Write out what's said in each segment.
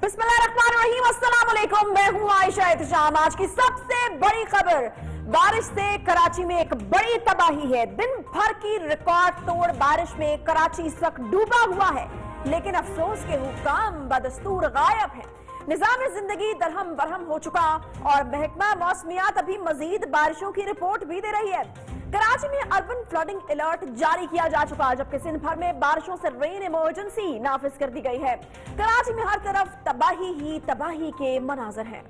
بسم اللہ الرحمن الرحیم، السلام علیکم، میں ہوں عائشہ احتشام۔ آج کی سب سے بڑی خبر، بارش سے کراچی میں ایک بڑی تباہی ہے۔ دن بھر کی ریکارڈ توڑ بارش میں کراچی اس وقت ڈوبا ہوا ہے، لیکن افسوس کے حکام بدستور غائب ہیں۔ نظام زندگی درہم برہم ہو چکا اور محکمہ موسمیات ابھی مزید بارشوں کی رپورٹ بھی دے رہی ہے۔ کراچی میں اربن فلڈنگ الرٹ جاری کیا جا چکا، جبکہ سندھ بھر میں بارشوں سے رین ایمرجنسی نافذ کر دی گئی ہے۔ کراچی میں ہر طرف تباہی ہی تباہی کے مناظر ہیں۔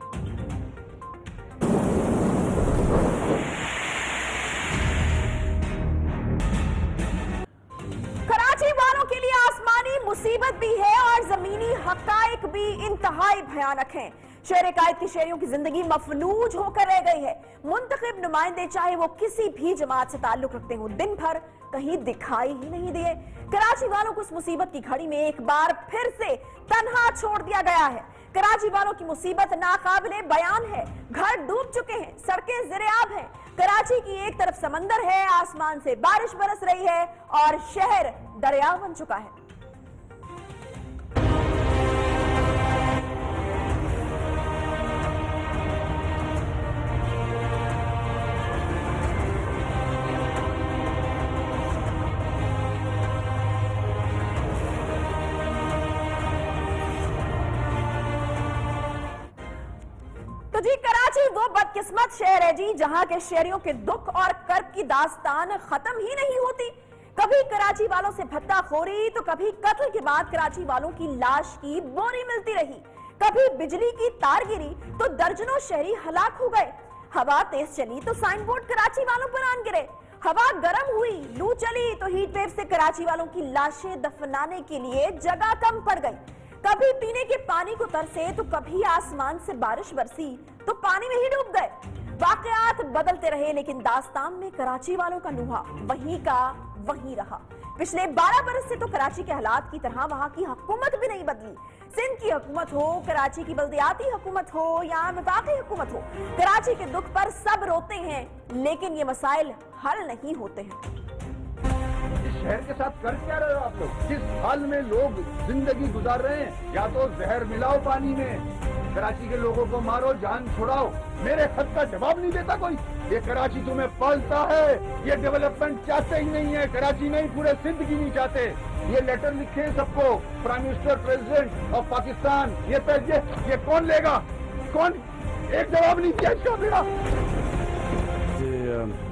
کراچی والوں کے لیے آسمانی مصیبت بھی ہے اور زمینی حقائق بھی انتہائی بھیانک ہیں۔ شہر قائد کی شہریوں کی زندگی مفلوج ہو کر رہ گئی ہے۔ منتخب نمائندے چاہے وہ کسی بھی جماعت سے تعلق رکھتے ہوں، دن بھر کہیں دکھائی ہی نہیں دیے۔ کراچی والوں کو اس مصیبت کی گھڑی میں ایک بار پھر سے تنہا چھوڑ دیا گیا ہے۔ کراچی والوں کی مصیبت ناقابل بیان ہے۔ گھر ڈوب چکے ہیں، سڑکیں زیر آب ہیں۔ کراچی کی ایک طرف سمندر ہے، آسمان سے بارش برس رہی ہے اور شہر دریا بن چکا ہے۔ تو جی، کراچی وہ بدقسمت شہر ہے جی جہاں کے شہریوں کے دکھ اور کرب کی داستان ختم ہی نہیں ہوتی۔ کبھی کراچی والوں سے بھتہ خوری تو کبھی قتل کے بعد کراچی والوں کی لاش کی بوری ملتی رہی، کبھی بجلی کی تار گری تو درجنوں شہری ہلاک ہو گئے۔ ہوا تیز چلی تو سائن بورڈ کراچی والوں پر آن گرے، ہوا گرم ہوئی، لو چلی تو ہیٹ ویو سے کراچی والوں کی لاشیں دفنانے کے لیے جگہ کم پڑ گئی۔ کبھی پینے کے پانی کو ترسے تو کبھی آسمان سے بارش برسی تو پانی میں ہی ڈوب گئے۔ واقعات بدلتے رہے لیکن داستان میں کراچی والوں کا نوحہ وہیں کا وہیں رہا۔ پچھلے 12 برس سے تو کراچی کے حالات کی طرح وہاں کی حکومت بھی نہیں بدلی۔ سندھ کی حکومت ہو، کراچی کی بلدیاتی حکومت ہو یا وفاقی حکومت ہو، کراچی کے دکھ پر سب روتے ہیں لیکن یہ مسائل حل نہیں ہوتے ہیں۔ اس شہر کے ساتھ کر کیا رہے ہو آپ لوگ؟ جس حال میں لوگ زندگی گزار رہے ہیں، یا تو زہر ملاؤ پانی میں، کراچی کے لوگوں کو مارو، جان چھڑاؤ، میرے خط کا جواب نہیں دیتا کوئی۔ یہ کراچی تمہیں پالتا ہے، یہ ڈیولپمنٹ چاہتے ہی نہیں ہے، کراچی نہیں پورے سندھ کی نہیں چاہتے۔ یہ لیٹر لکھے سب کو، prime minister, president of Pakistan, یہ کون لے گا؟ کون؟ ایک جواب نہیں دیا اس کا میرا۔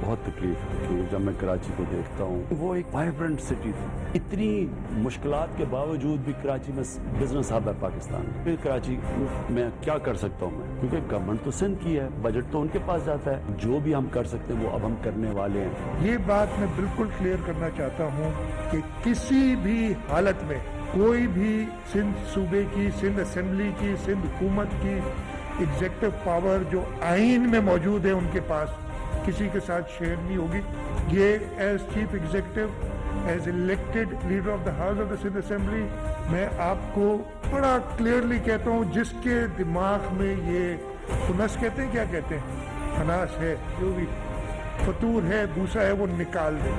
بہت تکلیف ہوتی ہے جب میں کراچی کو دیکھتا ہوں۔ وہ ایک وائبرنٹ سٹی تھی، اتنی مشکلات کے باوجود بھی کراچی میں بزنس ہب ہے پاکستان۔ پھر کراچی میں کیا کر سکتا ہوں میں، کیونکہ گورنمنٹ تو سندھ کی ہے، بجٹ تو ان کے پاس جاتا ہے۔ جو بھی ہم کر سکتے ہیں وہ اب ہم کرنے والے ہیں۔ یہ بات میں بالکل کلیئر کرنا چاہتا ہوں کہ کسی بھی حالت میں کوئی بھی سندھ صوبے کی، سندھ اسمبلی کی، سندھ حکومت کی ایگزیکٹو پاور جو آئین میں موجود ہے ان کے پاس، کسی کے ساتھ شیئر نہیں ہوگی۔ یہ as chief executive, as elected leader of the house of the Sindh assembly, میں آپ کو بڑا کلیئرلی کہتا ہوں، جس کے دماغ میں یہ خنس کہتے ہیں، کیا کہتے ہیں، خناس ہے، جو بھی فطور ہے، بھوسا ہے، وہ نکال دیں۔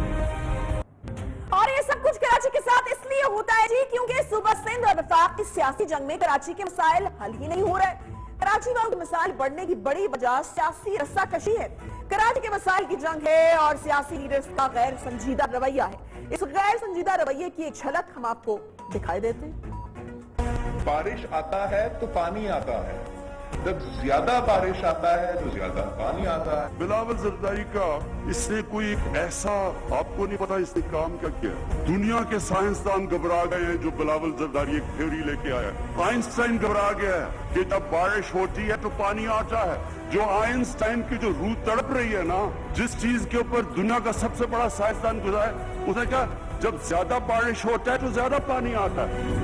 اور یہ سب کچھ کراچی کے ساتھ اس لیے ہوتا ہے جی کیونکہ صوبہ سندھ اور وفاق کی سیاسی جنگ میں کراچی کے مسائل حل ہی نہیں ہو رہے۔ کراچی والوں کی مسائل بڑھنے کی بڑی وجہ سیاسی رسہ کشی ہے۔ کراچی کے مسائل کی جنگ ہے اور سیاسی لیڈرز کا غیر سنجیدہ رویہ ہے۔ اس غیر سنجیدہ رویے کی ایک جھلک ہم آپ کو دکھائی دیتے ہیں۔ بارش آتا ہے تو پانی آتا ہے، جب زیادہ بارش آتا ہے تو زیادہ پانی آتا ہے۔ بلاول زرداری کا اس نے کوئی ایسا، آپ کو نہیں پتا اس نے کام کیا کیا۔ دنیا کے سائنسدان گھبرا گئے ہیں جو بلاول زرداری ایک تھیوری لے کے آیا۔ آئنسٹائن گھبرا گیا ہے کہ جب بارش ہوتی ہے تو پانی آتا ہے۔ جو آئنسٹائن کی جو روح تڑپ رہی ہے نا، جس چیز کے اوپر دنیا کا سب سے بڑا سائنسدان گزرا ہے، اس نے کہا جب زیادہ بارش ہوتا ہے تو زیادہ پانی آتا ہے۔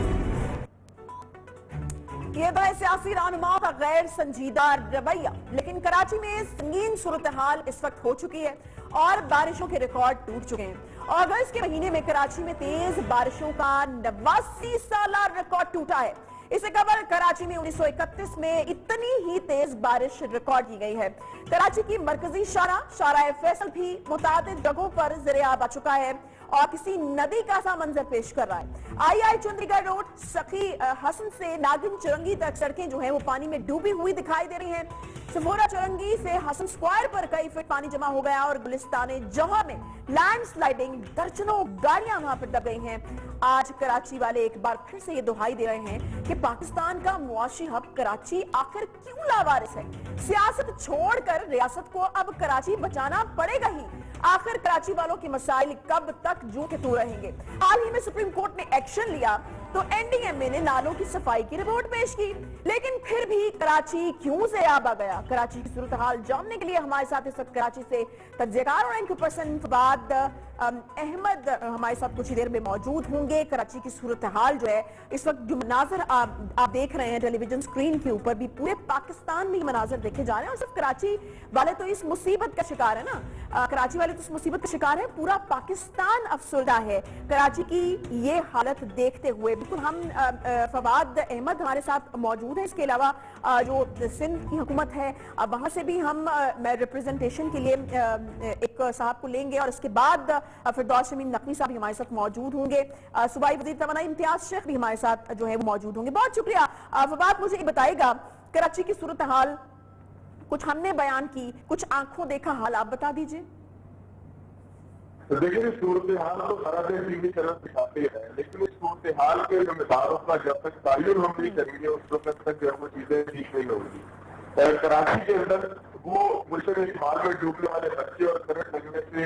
یہ تو ہے سیاسی رہنماؤں کا غیر سنجیدہ رویہ، لیکن کراچی میں سنگین صورتحال اس وقت ہو چکی ہے اور بارشوں کے ریکارڈ ٹوٹ چکے ہیں۔ اگست کے مہینے میں کراچی میں تیز بارشوں کا 89 سالہ ریکارڈ ٹوٹا ہے۔ اس سے قبل کراچی میں 1931 میں اتنی ہی تیز بارش ریکارڈ کی گئی ہے۔ کراچی کی مرکزی شارع فیصل بھی متعدد جگہوں پر زیر آب آ چکا ہے और किसी नदी का सा मंजर पेश कर रहा है। आई चंडीगढ़ रोड सखी हसन से नागिन चुरंगी तक सड़कें जो है वो पानी में डूबी हुई दिखाई दे रही हैं। सफोरा चुरंगी से हसन स्क्वायर पर कई फीट पानी जमा हो गया और गुलिस्तान जौहर में लैंडस्लाइडिंग, दर्जनों गाड़ियां वहां पर दब गई हैं। आज कराची वाले एक बार फिर से ये दुहाई दे रहे हैं कि पाकिस्तान का मुआशी हब कराची आखिर क्यों लावारिस है। सियासत छोड़कर रियासत को अब कराची बचाना पड़ेगा ही। आखिर कराची वालों के मसाइल कब तक जू के तू रहेंगे। हाल ही में सुप्रीम कोर्ट ने एक्शन लिया तो एनडीएमए ने नालों की सफाई की रिपोर्ट पेश की, लेकिन फिर भी कराची क्यों से आब आ गया। कराची की सूरत हाल जानने के लिए हमारे साथ इस वक्त कराची से तज्ज़ेकार और एंकर पर्सन फवाद अहमद हमारे साथ कुछ ही देर में मौजूद होंगे। कराची की सूरत हाल जो है इस वक्त जो मनाजर आप देख रहे हैं टेलीविजन स्क्रीन के ऊपर भी पूरे पाकिस्तान में ही मनाजर देखे जा रहे हैं और सिर्फ कराची वाले तो इस मुसीबत का शिकार है ना, कराची वाले तो इस मुसीबत का शिकार है, पूरा पाकिस्तान अफसरदा है कराची की ये हालत देखते हुए। बिल्कुल हम फवाद अहमद हमारे साथ मौजूद है, इसके अलावा जो सिंध की हुकूमत है वहां से भी हम रिप्रेजेंटेशन के लिए एक साहब को लेंगे और इसके बाद फिरदौस शमीम नकवी साहब भी हमारे साथ मौजूद होंगे। सूबाई वज़ीर तवानाई इम्तियाज शेख भी हमारे साथ जो है वो मौजूद होंगे। बहुत शुक्रिया फवाद, मुझे ये बताइएगा कराची की सूरत हाल कुछ हमने बयान की, कुछ आंखों देखा हाल आप बता दीजिए। तो देखिए सूरत हाल तो सारा दिन टीवी चैनल दिखाते हैं, लेकिन इस सूरत हाल के जिम्मेदारों का जब तक तायुन हम नहीं करेंगे उस वक्त तक जो वो चीजें ठीक नहीं होंगी। कराची के अंदर वो मुल्क इस्तेमाल में डूबने वाले बच्चे और करंट लगने से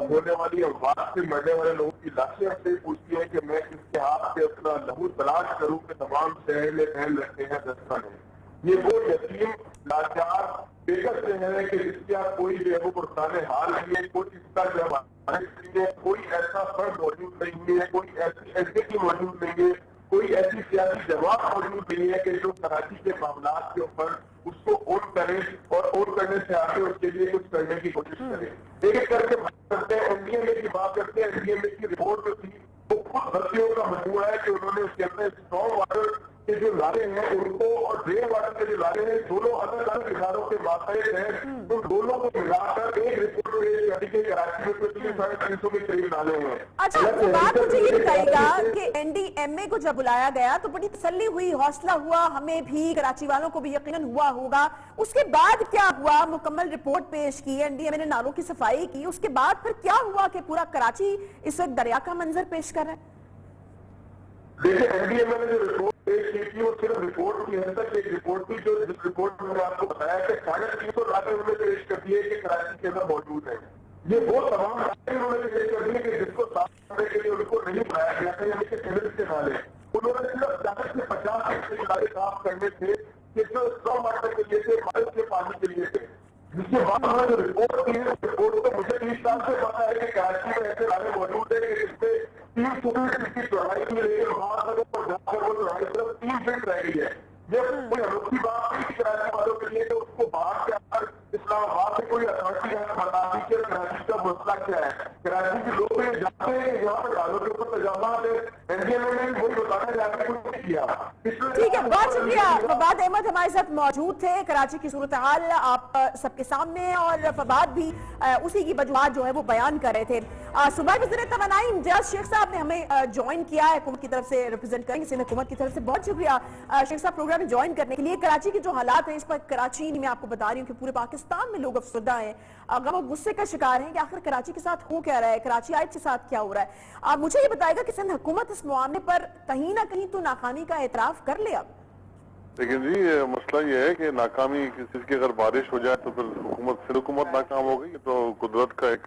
होने वाली अमवात से मरने वाले लोगों की लाशें हमसे पूछती है कि मैं किसके हाथ से अपना लहू तलाश करूं कि तमाम शहर में फैल लगते हैं दस्ता में। ये वो यतीम लाचार बेकस से है कि इसका कोई जो है वो पुरसाने हाल नहीं है, कोई इसका जो है कोई ऐसा फर्द मौजूद नहीं है, कोई ऐसी एंटिटी मौजूद नहीं है, कोई ऐसी सियासी जवाब मौजूद नहीं है कि जो कराची के मामला के ऊपर उसको ओन करे और ओन करने से आगे उसके लिए कुछ करने की कोशिश करे। एक एक करके बात करते हैं, एनडीएमए की बात करते हैं। एनडीएमए की रिपोर्ट जो थी वो खुद भर्तियों का मजमूआ है कि उन्होंने उसके अंदर स्ट्रॉन्ग वाटर के जो नारे हैं उनको और ड्रेन वाटर के जो नारे हैं दोनों अलग अलग इशारों के मातहत हैं, तो दोनों को मिलाकर एक रिपोर्ट पेश करने के कराची में कुछ 350 के करीब नाले हैं। अच्छा, तो बात मुझे ये बताइएगा कि एनडीएमए को जब बुलाया गया तो बड़ी तसल्ली हुई, हौसला हुआ, हमें भी कराची वालों को भी यकीनन हुआ होगा। उसके बाद क्या हुआ? मुकम्मल रिपोर्ट पेश की, एनडीएमए ने नालों की सफाई की, उसके बाद फिर क्या हुआ कि पूरा कराची इस वक्त दरिया का मंजर पेश कर रहा है? देखिए एनडीएमए ने जो रिपोर्ट पेश की थी वो सिर्फ रिपोर्ट की हद तक एक रिपोर्ट थी, जो जिस रिपोर्ट में मैंने आपको बताया कि 350 लाखें उन्होंने पेश कर दिए कि कराची के अंदर मौजूद है। ये वो तमाम लाखें उन्होंने पेश कर दिए कि जिसको साफ करने के लिए उनको नहीं बनाया गया था, यानी कि केमिकल के नाले उन्होंने सिर्फ 40 से 50 नाले साफ करने थे कि जो स्ट्रॉन्ग वाटर के लिए थे, बारिश के पानी के लिए थे। जिसके बाद उन्होंने जो रिपोर्ट की है रिपोर्ट तो मुझे 30 साल से पता है कि कराची में ऐसे नाले मौजूद है कि जिससे 3 फीट की चौड़ाई की, लेकिन वहां तक और जाकर वो चौड़ाई सिर्फ 3 फीट रह गई है। ये कोई अनोखी बात नहीं कराची वालों के लिए, तो उसको बाहर के अंदर इस्लामाबाद से कोई अथॉरिटी है बता दी कि कराची का मसला क्या है। कराची के लोग ये जानते हैं कि यहाँ पर डालों के ऊपर तजामात है, एनडीएमए ने वही बताना जाकर कुछ नहीं किया। ठीक है, बहुत शुक्रिया। फवाद अहमद हमारे साथ मौजूद थे। कराची की सूरत हाल आप सबके सामने और फवाद भी उसी की वजूहात जो है वो बयान कर रहे थे। सूबाई वज़ीर तवानाई इम्तियाज शेख साहब ने हमें ज्वाइन किया है, हुकूमत की तरफ से रिप्रेजेंट करेंगे, सिंध हुकूमत की तरफ से बहुत शुक्रिया शेख साहब प्रोग्राम में ज्वाइन करने के लिए। कराची के जो हालात हैं इस पर कराची मैं आपको बता रही हूँ कि पूरे पाकिस्तान में लोग अफसरदा हैं, गम और गुस्से का शिकार हैं कि आखिर कराची के साथ हो क्या रहा है, कराची आइट के साथ क्या हो रहा है। आप मुझे ये बताएगा कि सिंध हुकूमत इस मामले पर कहीं ना कहीं तो नाकामी का एतराफ कर ले। अब लेकिन जी मसला ये है कि नाकामी किसी की अगर बारिश हो जाए तो फिर हुकूमत नाकाम हो गई। तो कुदरत का एक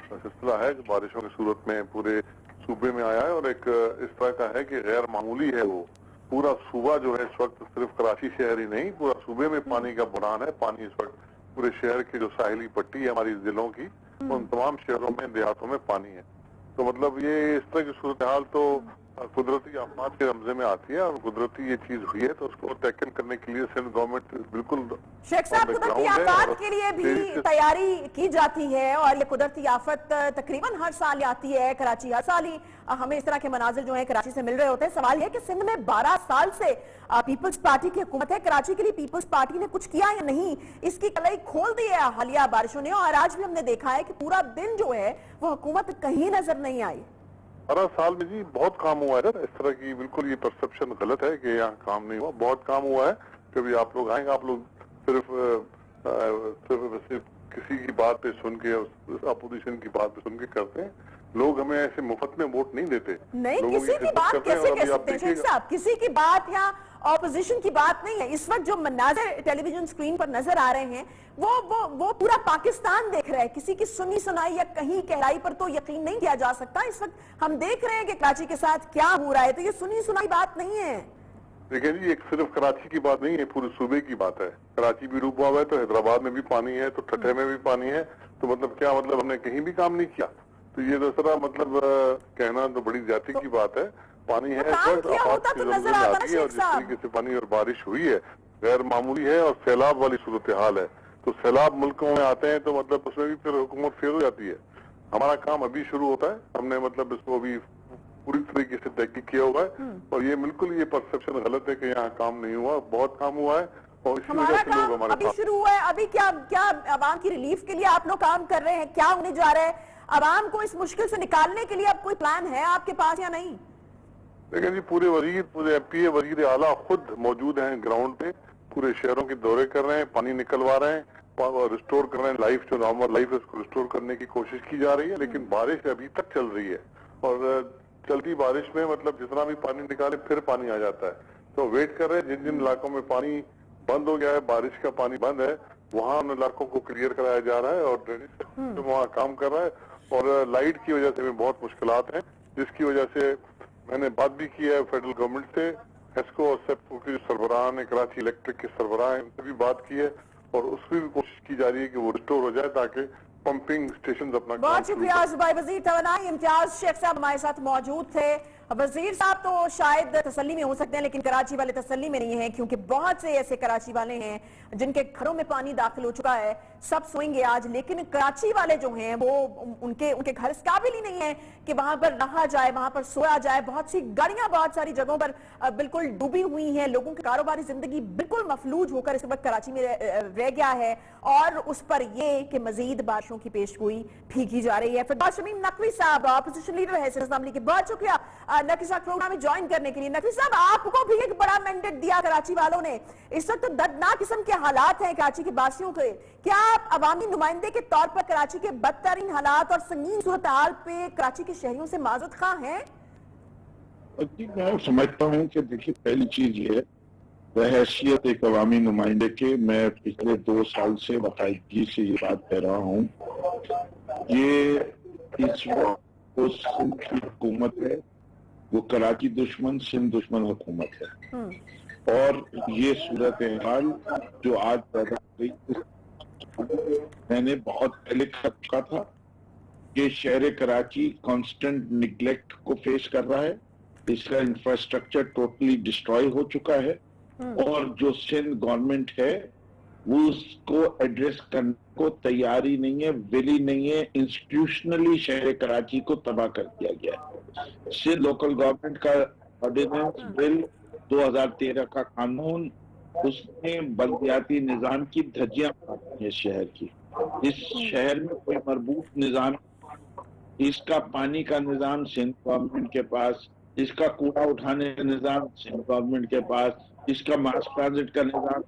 सिलसिला है कि बारिशों की सूरत में पूरे सूबे में आया है और एक इस तरह का है कि गैर मामूली है। वो पूरा सूबा जो है इस वक्त सिर्फ कराची शहर ही नहीं पूरा सूबे में पानी का बुरान है। पानी इस वक्त पूरे शहर की जो साहिली पट्टी है हमारी जिलों की, उन तमाम शहरों में देहातों में पानी है। तो मतलब ये इस तरह की सूरत हाल तो कुदरती आफात के रमजे में आती है और कुदरती ये चीज हुई है तो उसको टैकल करने के लिए सिंध गवर्नमेंट बिल्कुल शेख साहब, कुदरती आफत के लिए भी तैयारी की जाती है और ये कुदरती आफत तकरीबन हर साल आती है। कराची हर साल ही हमें इस तरह के मनाजिर जो है कराची से मिल रहे होते हैं। सवाल है कि सिंध में 12 साल से पीपल्स पार्टी की हुकूमत है, कराची के लिए पीपल्स पार्टी ने कुछ किया या नहीं, इसकी कलई खोल दी है हालिया बारिशों ने। और आज भी हमने देखा है कि पूरा दिन जो है वो हुकूमत कहीं नजर नहीं आई। 12 साल में जी बहुत काम हुआ है। इस तरह की बिल्कुल ये परसेप्शन गलत है कि यहाँ काम नहीं हुआ, बहुत काम हुआ है। कभी आप लोग आएंगे, आप लोग सिर्फ किसी की बात पे सुन के, अपोजिशन की बात पे सुन के करते हैं। लोग हमें ऐसे मुफ्त में वोट नहीं देते। नहीं, किसी की बात कैसे कह सकते हैं शेख साहब? किसी की बात या ऑपोजिशन की बात नहीं है। इस वक्त जो मनाज़र टेलीविजन स्क्रीन पर नजर आ रहे हैं वो पूरा पाकिस्तान देख रहा है। किसी की सुनी सुनाई या कहीं कहलाई पर तो यकीन नहीं किया जा सकता। इस वक्त हम देख रहे हैं कि कराची के साथ क्या हो रहा है, तो ये सुनी सुनाई बात नहीं है। देखिए जी, एक सिर्फ कराची की बात नहीं है, पूरे सूबे की बात है। कराची भी डूबा हुआ है तो हैदराबाद में भी पानी है, तो ठट्ठे में भी पानी है। तो मतलब क्या मतलब हमने कहीं भी काम नहीं किया? तो ये दूसरा मतलब कहना तो बड़ी ज्यादती की बात है। पानी है, और जिस तरीके से पानी और बारिश हुई है गैर मामूली है और सैलाब वाली सूरत हाल है। तो सैलाब मुल्कों में आते हैं तो मतलब उसमें भी फिर हुकूमत फेल हो जाती है। हमारा काम अभी शुरू होता है, हमने मतलब इसको अभी पूरी तरीके से तहकीक किया हुआ है। और ये बिल्कुल ये परसेप्शन गलत है कि यहाँ काम नहीं हुआ, बहुत काम हुआ है। और इसी वजह से लोग हमारे अभी शुरू हुआ है। अभी क्या आवाम की रिलीफ के लिए आप लोग काम कर रहे हैं? क्या होने जा रहा है? आवाम को इस मुश्किल से निकालने के लिए अब कोई प्लान है आपके पास या नहीं? देखिए जी, पूरे MP वजीर आला खुद मौजूद हैं ग्राउंड पे, पूरे शहरों के दौरे कर रहे हैं, पानी निकलवा रहे हैं, रिस्टोर कर रहे हैं। लाइफ जो नॉर्मल लाइफ है उसको रिस्टोर करने की कोशिश की जा रही है। लेकिन बारिश अभी तक चल रही है और चलती बारिश में मतलब जितना भी पानी निकाले फिर पानी आ जाता है। तो वेट कर रहे हैं, जिन जिन इलाकों में पानी बंद हो गया है, बारिश का पानी बंद है, वहाँ उन इलाकों को क्लियर कराया जा रहा है और ड्रेनेज सिस्टम वहाँ काम कर रहा है। और लाइट की वजह से भी बहुत मुश्किलात हैं, जिसकी वजह से मैंने बात भी की है फेडरल गवर्नमेंट से, एस्को और सेप्को के सरबराह ने, कराची इलेक्ट्रिक के सरबराह हैं, उनसे भी बात की है और उसकी भी कोशिश की जा रही है कि वो रिस्टोर हो जाए ताकि पंपिंग स्टेशन अपना। बहुत शुक्रिया सूबाई वजीर तवानाई इम्तियाज शेख साहब हमारे साथ मौजूद थे। वजीर साहब तो शायद तसल्ली में हो सकते हैं लेकिन कराची वाले तसल्ली में नहीं है, क्योंकि बहुत से ऐसे कराची वाले हैं जिनके घरों में पानी दाखिल हो चुका है। सब सोएंगे आज, लेकिन कराची वाले जो हैं वो उनके घर इस काबिल ही नहीं है कि वहां पर रहा जाए, वहां पर सोया जाए। बहुत सी गाड़ियां बहुत सारी जगहों पर बिल्कुल डूबी हुई हैं। लोगों की कारोबारी जिंदगी बिल्कुल मफलूज होकर इस वक्त कराची में रह गया है और उस पर यह कि मजीद बारिशों की पेशगोई फीकी जा रही है। फिर शमीम नकवी साहब अपोजिशन लीडर है सिंध असेंबली के, बहुत शुक्रिया नकवी साहब प्रोग्राम में ज्वाइन करने के लिए। नकवी साहब, आपको भी एक बड़ा मैंडेट दिया कराची वालों ने। इस वक्त तो दर्दनाक किस्म के हालात हैं कराची के बासियों के। क्या आप अवामी नुमाइंदे के तौर पर कराची के बदतरीन हालात और संगीन सूरत हाल पे कराची के शहरियों से माजूद खां हैं? मैं समझता हूँ कि देखिए, पहली चीज ये है, बहैसियत एक अवामी नुमाइंदे के, मैं पिछले 2 साल से बाकायदगी से ये बात कह रहा हूँ, ये इस वक्त उस सिंध की हुकूमत है, वो कराची दुश्मन सिंध दुश्मन हुकूमत है। और ये सूरत हाल जो आज पैदा हुई, मैंने बहुत पहले कह चुका था कि शहर कराची कांस्टेंट निगलेक्ट को फेस कर रहा है। इसका इंफ्रास्ट्रक्चर टोटली डिस्ट्रॉय हो चुका है और जो सिंध गवर्नमेंट है वो उसको एड्रेस करने को तैयारी नहीं है, विली नहीं है। इंस्टीट्यूशनली शहर कराची को तबाह कर दिया गया है। सिंध लोकल गवर्नमेंट का ऑर्डिनेंस बिल 2013 का कानून, उसने बल्दियाती निजाम की धज्जियां उड़ाई है शहर की। इस शहर में कोई मरबूत निजाम, इसका पानी का निजाम सिंध गवर्नमेंट के पास, इसका कूड़ा उठाने का निजाम सिंध गवर्नमेंट के पास, इसका मास ट्रांजिट का निजाम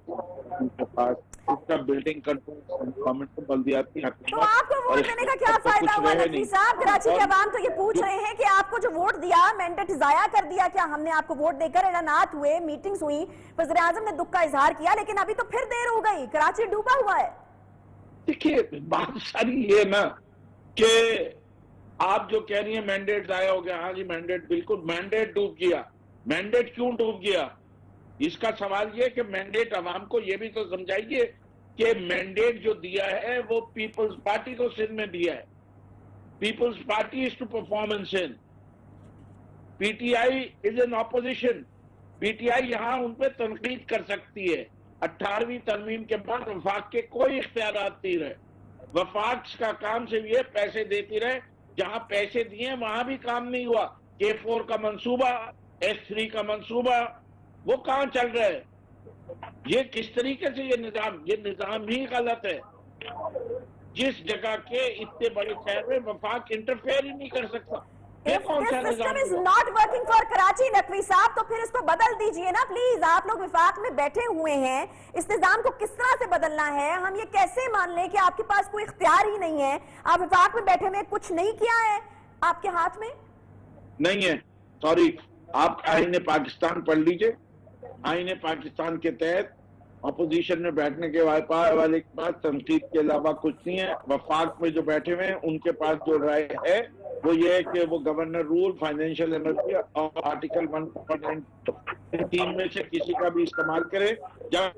के पास, इसका बिल्डिंग कंट्रोल गवर्नमेंट को बल्दियाती हक। तो आपको वोट देने का क्या फायदा हुआ नकवी साहब? कराची के अवाम तो ये पूछ रहे हैं कि आपको जो वोट दिया, मैंडेट जाया कर दिया क्या? हमने आपको वोट देकर एलानात हुए, मीटिंग्स हुई, वज़ीर आज़म ने दुख का इजहार किया, लेकिन अभी तो फिर देर हो गई, कराची डूबा हुआ है। देखिए, बात सारी ये ना कि आप जो कह रही हैं मैंडेट जाया हो गया, हाँ जी मैंडेट, बिल्कुल मैंडेट डूब गया। मैंडेट क्यों डूब गया? इसका सवाल ये कि मैंडेट अवाम को ये भी तो समझाइए कि मैंडेट जो दिया है वो पीपल्स पार्टी को सिंध में दिया है। Peoples party is to perform in Sindh. PTI is an opposition. PTI यहाँ उन पे तनकीद कर सकती है। 18वीं तरमीम के बाद वफाक के कोई इख्तियारात नहीं रहे। वफाक का काम सिर्फ ये पैसे देती रहे, जहां पैसे दिए वहां भी काम नहीं हुआ। K4 का मंसूबा, S3 का मंसूबा, वो कहां चल रहा है? ये किस तरीके से ये निजाम ही गलत है। जिस जगह के इतने बड़े शहर में वफाक इंटरफेयर ही नहीं कर सकता। If this system is not working for Karachi, Naqvi साहब, तो फिर इसको बदल दीजिए ना प्लीज। आप लोग विफाक में बैठे हुए हैं, इस निजाम को किस तरह से बदलना है? हम ये कैसे मान लें कि आपके पास कोई इख्तियार ही नहीं है? आप विफाक में बैठे में कुछ नहीं किया है आपके हाथ में? नहीं है, सॉरी। आप आईने पाकिस्तान पढ़ लीजिए। आईने पाकिस्तान के तहत अपोजिशन में बैठने के वाले के पास तनकीद के अलावा कुछ नहीं है। वफाक में जो बैठे हुए हैं उनके पास जो राय है वो ये है कि वो गवर्नर रूल, फाइनेंशियल एनर्जी और आर्टिकल 1.3 में से किसी का भी इस्तेमाल करे। जब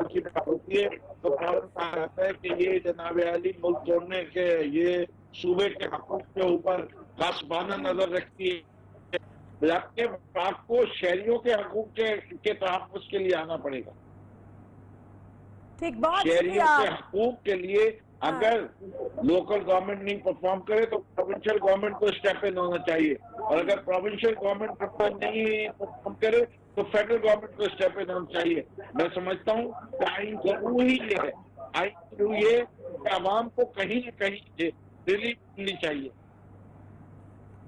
की बात होती है तो फौरन कहा जाता है कि ये जनाब अली मुल्क तोड़ने के, ये सूबे के हकूक के ऊपर गासबाना नजर रखती है, जबकि वफाक को शहरियों के हकूक के तहफ़्फ़ुज़ के लिए आना पड़ेगा। ठीक, बहुत शहरियों के हकूक के लिए अगर लोकल गवर्नमेंट नहीं परफॉर्म करे तो प्रोविंशियल गवर्नमेंट को स्टेप इन होना चाहिए, और अगर प्रोविंशियल गवर्नमेंट नहीं परफॉर्म करे तो फेडरल गवर्नमेंट को स्टेप इन होना चाहिए। मैं समझता हूँ कि आइन का रूह ही ये है। आइन का रूह ये कि आवाम को कहीं न कहीं रिलीफ मिलनी चाहिए।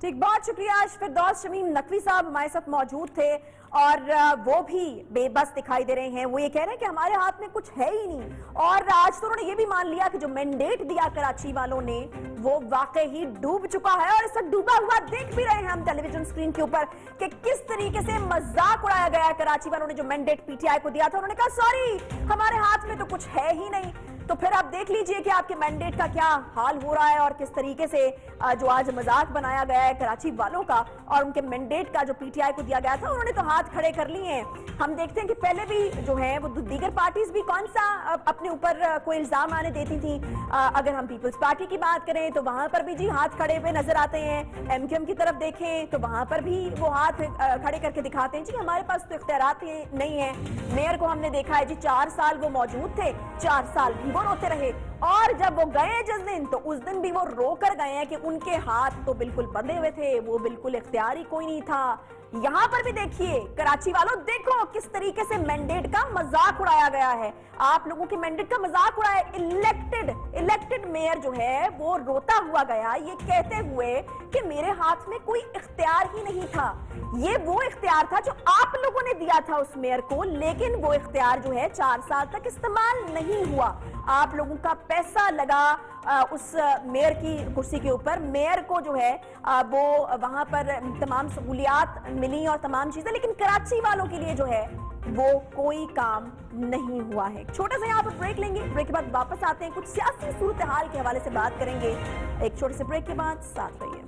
ठीक, बहुत शुक्रिया। फिरदौस शमीम नकवी साहब हमारे साथ मौजूद थे और वो भी बेबस दिखाई दे रहे हैं। वो ये कह रहे हैं कि हमारे हाथ में कुछ है ही नहीं, और आज तो उन्होंने ये भी मान लिया कि जो मैंडेट दिया कराची वालों ने वो वाकई ही डूब चुका है। और इसे डूबा हुआ देख भी रहे हैं हम टेलीविजन स्क्रीन के ऊपर कि किस तरीके से मजाक उड़ाया गया है। कराची वालों ने जो मैंडेट PTI को दिया था, उन्होंने कहा सॉरी हमारे हाथ में तो कुछ है ही नहीं। तो फिर आप देख लीजिए कि आपके मैंडेट का क्या हाल हो रहा है और किस तरीके से जो आज मजाक बनाया गया है कराची वालों का और उनके मैंडेट का जो PTI को दिया गया था, उन्होंने तो हाथ खड़े कर लिए हैं। हम देखते हैं कि पहले भी जो है वो दीगर पार्टीज भी कौन सा अपने ऊपर कोई इल्जाम आने देती थी। अगर हम पीपल्स पार्टी की बात करें तो वहां पर भी जी हाथ खड़े हुए नजर आते हैं। MQM की तरफ देखें तो वहां पर भी वो हाथ खड़े करके दिखाते हैं जी हमारे पास तो इख्तियारात नहीं है। मेयर को हमने देखा है जी 4 साल वो मौजूद थे, 4 साल भी वो रोते रहे, और जब वो गए जिस दिन तो उस दिन भी वो रो कर गए हैं कि उनके हाथ तो बिल्कुल बंधे हुए थे, वो बिल्कुल इख्तियार ही कोई नहीं था। यहां पर भी देखिए कराची वालों, देखो किस तरीके से मैंडेट का मजाक उड़ाया गया है। आप लोगों के मैंडेट का मजाक उड़ाया। इलेक्टेड मेयर जो है वो रोता हुआ गया ये कहते हुए कि मेरे हाथ में कोई इख्तियार ही नहीं था। ये वो इख्तियार था जो आप लोगों ने दिया था उस मेयर को, लेकिन वो इख्तियार जो है 4 साल तक इस्तेमाल नहीं हुआ। आप लोगों का पैसा लगा उस मेयर की कुर्सी के ऊपर। मेयर को जो है वो वहां पर तमाम सहूलियात मिली और तमाम चीजें, लेकिन कराची वालों के लिए जो है वो कोई काम नहीं हुआ है। छोटा सा यहाँ पर ब्रेक लेंगे, ब्रेक के बाद वापस आते हैं, कुछ सियासी सूरत हाल के हवाले से बात करेंगे। एक छोटे से ब्रेक के बाद साथ रहिए।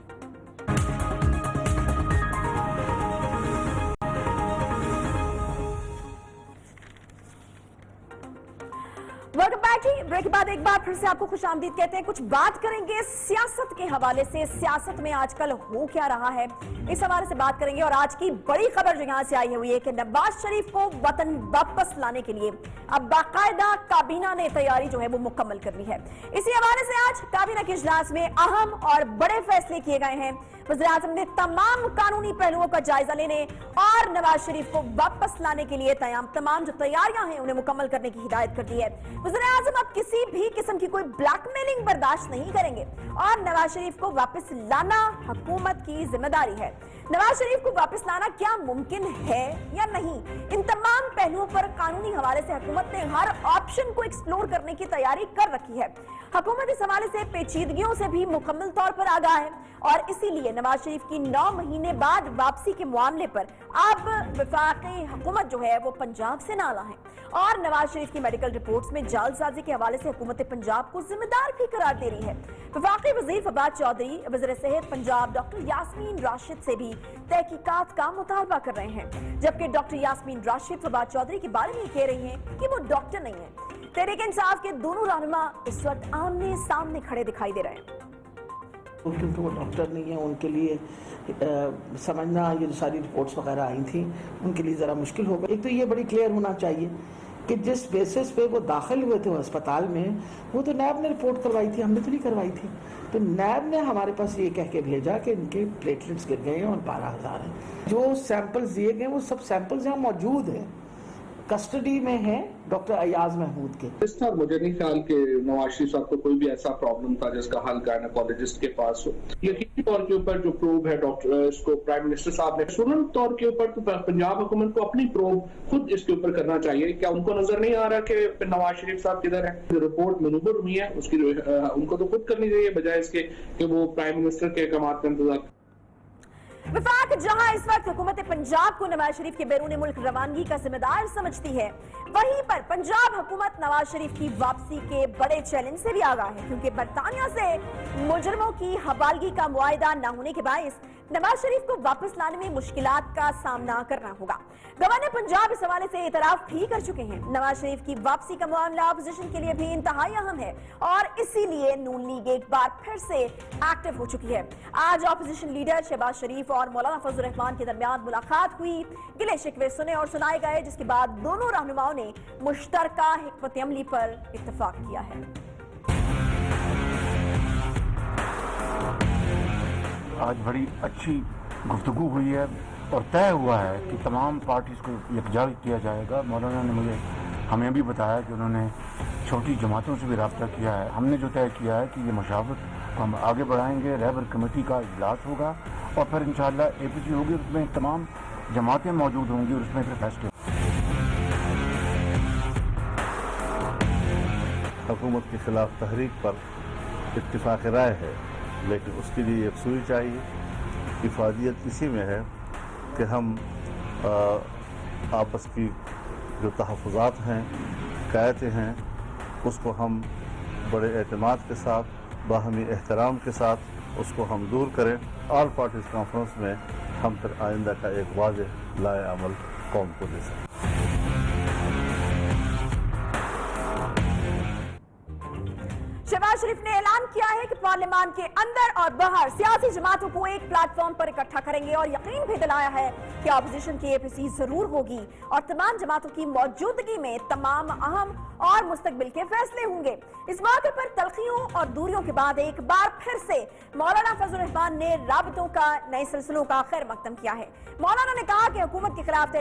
वेलकम बैक जी। ब्रेक के बाद एक बार फिर से आपको खुशामदीद कहते हैं। कुछ बात करेंगे सियासत के हवाले से, सियासत में आजकल हो क्या रहा है इस हवाले से बात करेंगे। और आज की बड़ी खबर जो यहां से आई है वो ये कि नवाज शरीफ को वतन वापस लाने के लिए अब बाकायदा काबीना ने तैयारी जो है वो मुकम्मल कर ली है। इसी हवाले से आज काबीना के इजलास में अहम और बड़े फैसले किए गए हैं। वज़ीर-ए-आज़म ने तमाम कानूनी पहलुओं का जायजा लेने और नवाज शरीफ को वापस लाने के लिए तमाम जो तैयारियां हैं उन्हें मुकम्मल करने की हिदायत कर दी है। वज़ीर-ए-आज़म अब किसी भी किस्म की कोई ब्लैकमेलिंग बर्दाश्त नहीं करेंगे और नवाज शरीफ को वापस लाना हुकूमत की जिम्मेदारी है। नवाज शरीफ को वापस लाना क्या मुमकिन है या नहीं, इन तमाम पहलुओं पर कानूनी हवाले से हुकूमत ने हर ऑप्शन को एक्सप्लोर करने की तैयारी कर रखी है। हुकूमत इस हवाले से पेचीदगियों से भी मुकम्मल तौर पर आगाह है और इसीलिए नवाज शरीफ की 9 महीने बाद वापसी के मामले पर अब वफाकी हुकूमत जो है वो पंजाब से नाला है और नवाज शरीफ की मेडिकल रिपोर्ट्स में जालसाजी के हवाले से हुकूमत पंजाब को जिम्मेदार भी करार दे रही है। वफाकी वजीर फवाद चौधरी वज़ीर सेहत पंजाब डॉक्टर यास्मीन राशिद से भी तहकीकात का मुतालबा कर रहे हैं, जबकि डॉक्टर यास्मीन राशिद फवाद चौधरी के बारे में कह रही हैं कि वो डॉक्टर नहीं है। तहरीक इंसाफ के दोनों रहनुमा इस वक्त आमने सामने खड़े दिखाई दे रहे हैं। क्योंकि वो डॉक्टर नहीं है, उनके लिए समझना ये जो सारी रिपोर्ट्स वगैरह आई थी उनके लिए ज़रा मुश्किल होगा। एक तो ये बड़ी क्लियर होना चाहिए कि जिस बेसिस पे वो दाखिल हुए थे अस्पताल में, वो तो नैब ने रिपोर्ट करवाई थी, हमने तो नहीं करवाई थी। तो नैब ने हमारे पास ये कह के भेजा कि इनके प्लेटलेट्स गिर गए हैं और 12,000 हैं। जो सैंपल्स दिए गए वो सब सैंपल्स यहाँ मौजूद हैं, कस्टडी में है डॉक्टर अयाज महमूद के। इस तरह मुझे नहीं ख्याल कि नवाज शरीफ साहब को कोई भी ऐसा प्रॉब्लम था जिसका हल गायनेकोलॉजिस्ट के पास हो। यकीनी तौर के ऊपर जो प्रोब है डॉक्टर इसको प्राइम मिनिस्टर साहब ने फौरन तौर के ऊपर तो पंजाब हुकूमत को अपनी प्रोब खुद इसके ऊपर करना चाहिए। क्या उनको नजर नहीं आ रहा कि नवाज शरीफ साहब किधर है? जो रिपोर्ट मनूबर हुई है उसकी उनको तो खुद करनी चाहिए बजाय इसके कि वो प्राइम मिनिस्टर के अहकामात का इंतजार। वफाक जहां इस वक्त हुकूमत पंजाब को नवाज शरीफ के बैरून मुल्क रवानगी का जिम्मेदार समझती है, वहीं पर पंजाब हुकूमत नवाज शरीफ की वापसी के बड़े चैलेंज से भी आगाह है, क्योंकि बरतानिया से मुजरमों की हवालगी का मुआहिदा न होने के बायस नवाज शरीफ को वापस लाने में मुश्किलात का सामना करना होगा। गवर्नर पंजाब इस हवाले से इतराफ भी कर चुके हैं। नवाज शरीफ की वापसी का मामला अपोजिशन के लिए भी इंतहाई अहम है और इसीलिए नून लीग एक बार फिर से एक्टिव हो चुकी है। आज अपोजिशन लीडर शहबाज शरीफ और मौलाना फजल रहमान के दरमियान मुलाकात हुई, गिले शिकवे सुने और सुनाए गए, जिसके बाद दोनों रहनुमाओं ने मुश्तरका हिकमत अमली पर इत्तेफाक किया है। आज बड़ी अच्छी गुफ्तगू हुई है और तय हुआ है कि तमाम पार्टीज़ को यकजा किया जाएगा। मौलाना ने हमें भी बताया कि उन्होंने छोटी जमातों से भी रब्ता किया है। हमने जो तय किया है कि ये मशावरत को हम आगे बढ़ाएंगे, रहबर कमेटी का इजलास होगा और फिर इंशाअल्लाह APC होगी, उसमें तमाम जमातें मौजूद होंगी और उसमें फिर फैसले। हुकूमत के खिलाफ तहरीक पर इत्तिफाक राय है, लेकिन उसके लिए यकसुई चाहिए। इफादियत इसी में है कि हम आपस की जो तहफ़्फ़ुज़ात हैं, शिकायतें हैं, उसको हम बड़े एतमाद के साथ, बाहमी एहतराम के साथ उसको हम दूर करें। ऑल पार्टीज़ कॉन्फ्रेंस में हम फिर आइंदा का एक वाज़ेह लाए अमल कौम को दे सकें। शहबाज शरीफ ने ऐलान किया है कि पार्लियामान के अंदर और बाहर सियासी जमातों को एक प्लेटफॉर्म पर इकट्ठा करेंगे और यकीन भी दिलाया है कि अपोजिशन की APC जरूर होगी और तमाम जमातों की मौजूदगी में तमाम अहम और मुस्तकबिल के फैसले होंगे। इस मौके पर तलखियों और दूरियों के बाद एक बार फिर से मौलाना फजल रहमान ने राबतों का नए सिलसिलों का खैर मकदम किया है। मौलाना ने कहा कि हुकूमत के खिलाफ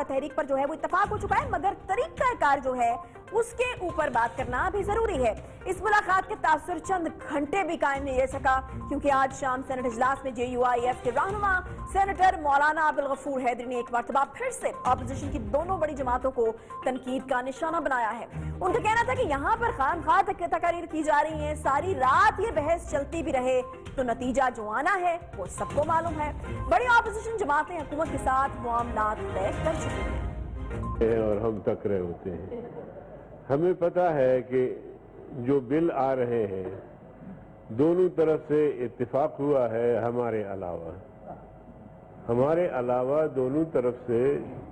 तहरीक पर जो है वो इत्तफाक हो चुका है, मगर तरीकाकार जो है उसके ऊपर बात करना भी जरूरी है। इस मुलाकात के तासुर चंद घंटे भी कायम नहीं रह सका, क्योंकि आज शाम सेनेट इजलास में JUIF के रहनुमा सेनेटर मौलाना अब्दुल गफूर हैदरी ने एक मरतबा फिर से अपोजिशन की दोनों बड़ी जमातों को तनकीद का निशाना बनाया है। उनका कहना था कि यहाँ पर खामखा तकरीर की जा रही है, सारी रात ये बहस चलती भी रहे तो नतीजा जो आना है वो सबको मालूम है। बड़ी अपोजिशन जमातें हुकूमत के साथ मामलात तय कर चुकी हैं और हम टकरे होते हैं। हमें पता है कि जो बिल आ रहे हैं दोनों तरफ से इत्तेफाक हुआ है, हमारे अलावा दोनों तरफ से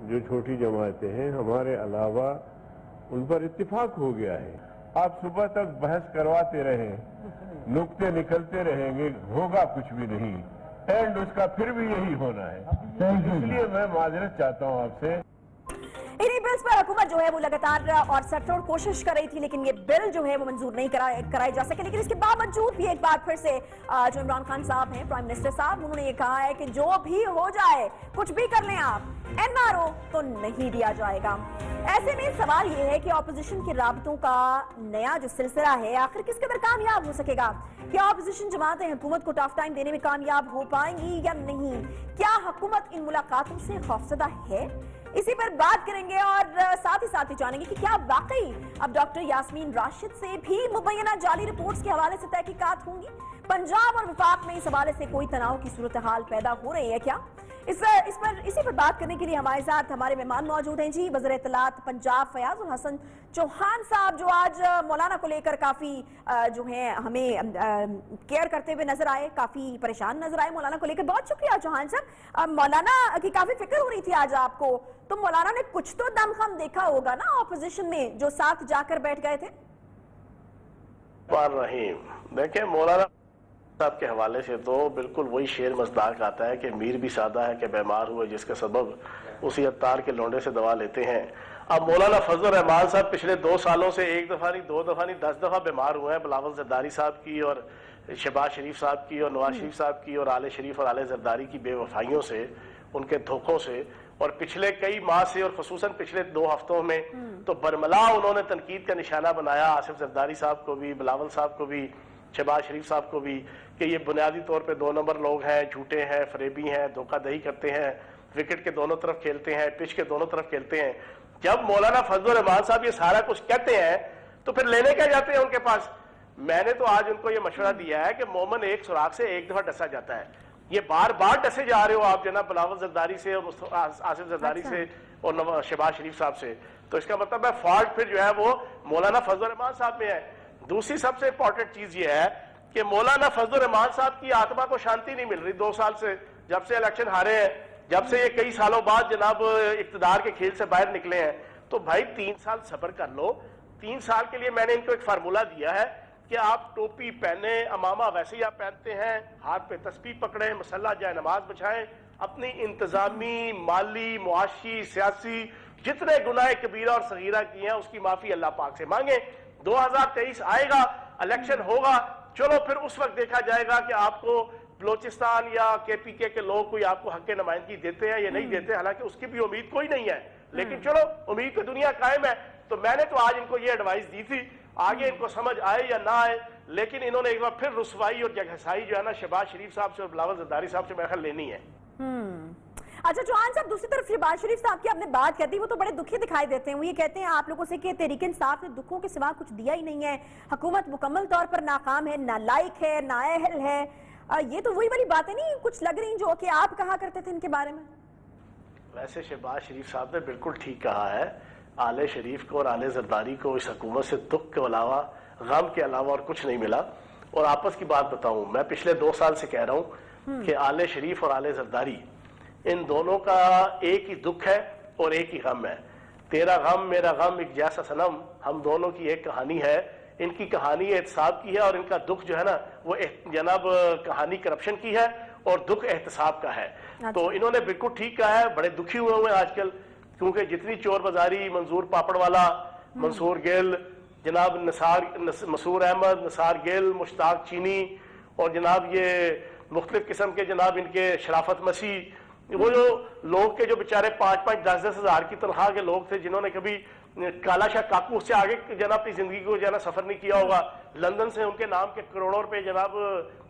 जो छोटी जमातें हैं हमारे अलावा उन पर इत्तेफाक हो गया है। आप सुबह तक बहस करवाते रहें, नुक्ते निकलते रहेंगे, होगा कुछ भी नहीं, एंड उसका फिर भी यही होना है। इसलिए मैं माजरत चाहता हूँ आपसे। इन्हीं बिल्स पर हुकूमत जो है वो लगातार और सटोड़ कोशिश कर रही थी, लेकिन ये बिल जो है वो मंजूर नहीं कराए जा सके। लेकिन इसके बावजूद भी एक बार फिर से जो इमरान खान साहब हैं, प्राइम मिनिस्टर साहब, उन्होंने ये कहा है कि जो भी हो जाए, कुछ भी कर लें आप, NRO तो नहीं दिया जाएगा। ऐसे में सवाल ये है कि अपोजिशन के राबतों का नया जो सिलसिला है आखिर किस कदर कामयाब हो सकेगा। क्या अपोजिशन जमातें हुकूमत को टफ टाइम देने में कामयाब हो पाएंगी या नहीं? क्या हुकूमत इन मुलाकातों से खौफजदा है? इसी पर बात करेंगे और साथ ही जानेंगे कि क्या वाकई अब डॉक्टर यास्मीन राशिद से भी मुबैना जाली रिपोर्ट्स के हवाले से तहकीकात होंगी? पंजाब और वफाक में इस हवाले से कोई तनाव की सूरत हाल पैदा हो रही है क्या? इसी पर बात करने के लिए हमारे साथ हमारे मेहमान मौजूद हैं जी। वज़ीर इत्तलात पंजाब फयाजुल हसन चौहान साहब, जो आज मौलाना को लेकर काफी जो है हमें केयर करते हुए नजर आए, काफी परेशान नजर आए मौलाना को लेकर। बहुत शुक्रिया चौहान साहब। मौलाना की काफी फिक्र हो रही थी आज आपको, तो मौलाना ने कुछ तो दमखम देखा होगा ना ऑपोजिशन में जो साथ जाकर बैठ गए थे? देखिए, मौलाना صاحب کے حوالے سے تو بالکل وہی شعر مصداق آتا ہے کہ میر بھی سادہ ہے کہ بیمار ہوئے جس کا سبب اسی عطار کے لونڈے سے دوا لیتے ہیں. اب مولانا فضل الرحمان صاحب پچھلے 2 سالوں سے 1 دفعہ نہیں 2 دفعہ نہیں 10 دفعہ بیمار ہوئے ہیں. بلاول زرداری صاحب کی اور شہباز شریف صاحب کی اور نواز شریف صاحب کی اور آل شریف اور آل زرداری کی بے وفائیوں سے, ان کے دھوکوں سے, اور پچھلے کئی ماہ سے اور خصوصاً پچھلے 2 ہفتوں میں تو برملا انہوں نے تنقید کا نشانہ بنایا آصف زرداری صاحب کو بھی, بلاول صاحب کو بھی, شہباز شریف صاحب کو بھی, کہ یہ بنیادی طور پہ 2 نمبر لوگ ہیں, جھوٹے ہیں, فریبی ہیں, دھوکہ دہی کرتے ہیں, وکٹ کے دونوں طرف کھیلتے ہیں, پچ کے دونوں طرف کھیلتے ہیں. جب مولانا فضل الرحمان صاحب یہ سارا کچھ کہتے ہیں تو پھر لینے کیا جاتے ہیں ان کے پاس؟ میں نے تو آج ان کو یہ مشورہ دیا ہے کہ مومن ایک سوراخ سے 1 دفعہ ڈسا جاتا ہے. یہ بار بار ڈسے جا رہے ہو آپ جناب بلاول زرداری سے اور آصف زرداری سے اور شہباز شریف صاحب سے, تو اس کا مطلب ہے فالٹ پھر جو ہے وہ مولانا فضل الرحمان صاحب میں ہے. دوسری سب سے امپورٹنٹ چیز یہ ہے کہ مولانا فضل الرحمان صاحب کی آتما کو شانتی نہیں مل رہی 2 سال سے, جب سے الیکشن ہارے ہیں, جب سے یہ کئی سالوں بعد جناب اقتدار کے کھیل سے باہر نکلے ہیں. تو بھائی 3 سال صبر کر لو. 3 سال کے لیے میں نے ان کو ایک فارمولہ دیا ہے کہ آپ ٹوپی پہنے, امامہ ویسے ہی آپ پہنتے ہیں, ہاتھ پہ تسبیح پکڑیں, مسلح جائے نماز بچھائیں, اپنی انتظامی, مالی, معاشی, سیاسی جتنے گناہ کبیرہ اور صغیرہ کیے ہیں اس کی معافی اللہ پاک سے مانگیں. 2023 آئے گا, الیکشن ہوگا, چلو پھر اس وقت دیکھا جائے گا کہ آپ کو بلوچستان یا کے پی کے لوگ کوئی آپ کو حق نمائندگی دیتے ہیں یا نہیں دیتے, حالانکہ اس کی بھی امید کوئی نہیں ہے, لیکن چلو امید تو دنیا قائم ہے. تو میں نے تو آج ان کو یہ ایڈوائز دی تھی, آگے ان کو سمجھ آئے یا نہ آئے, لیکن انہوں نے ایک بار پھر رسوائی اور جگہسائی جو ہے نا شہباز شریف صاحب سے اور بلاول زرداری صاحب سے میرے خیال لینی ہے. اچھا چوہان صاحب, دوسری طرف شہباز شریف صاحب کی آپ نے بات کہتی, وہ تو بڑے دکھی دکھائی دیتے ہیں. وہ یہ کہتے ہیں آپ لوگوں سے کہ تحریک انصاف نے دکھوں کے سوا کچھ دیا ہی نہیں ہے, حکومت مکمل طور پر ناکام ہے, نالائق ہے, نااہل ہے. یہ تو وہی والی باتیں نہیں کچھ لگ رہی جو کہ آپ کہا کرتے تھے ان کے بارے میں. ویسے شہباز شریف صاحب نے بالکل ٹھیک کہا ہے. آل شریف کو اور آل زرداری کو اس حکومت سے دکھ کے علاوہ, غم کے علاوہ اور کچھ نہیں ملا. اور آپس کی بات بتاؤں, میں پچھلے 2 سال سے کہہ رہا ہوں کہ آل شریف اور آل زرداری ان دونوں کا ایک ہی دکھ ہے اور ایک ہی غم ہے. تیرا غم میرا غم ایک جیسا صنم, ہم دونوں کی ایک کہانی ہے. ان کی کہانی احتساب کی ہے اور ان کا دکھ جو ہے نا وہ جناب کہانی کرپشن کی ہے اور دکھ احتساب کا ہے. تو انہوں نے بالکل ٹھیک کہا ہے, بڑے دکھی ہوئے ہوئے ہیں آج کل, کیونکہ جتنی چور بازاری, منظور پاپڑ والا, منصور گل, جناب مسرور احمد, نثار گل, مشتاق چینی اور جناب یہ مختلف قسم کے جناب ان کے شرافت مسیح, وہ جو لوگ کے جو بیچارے 5-5, 10-10 ہزار کی تنخواہ کے لوگ تھے, جنہوں نے کبھی کالا شاہ کاکو سے آگے جناب اپنی زندگی کو جو ہے نا سفر نہیں کیا ہوگا, لندن سے ان کے نام کے کروڑوں روپے جناب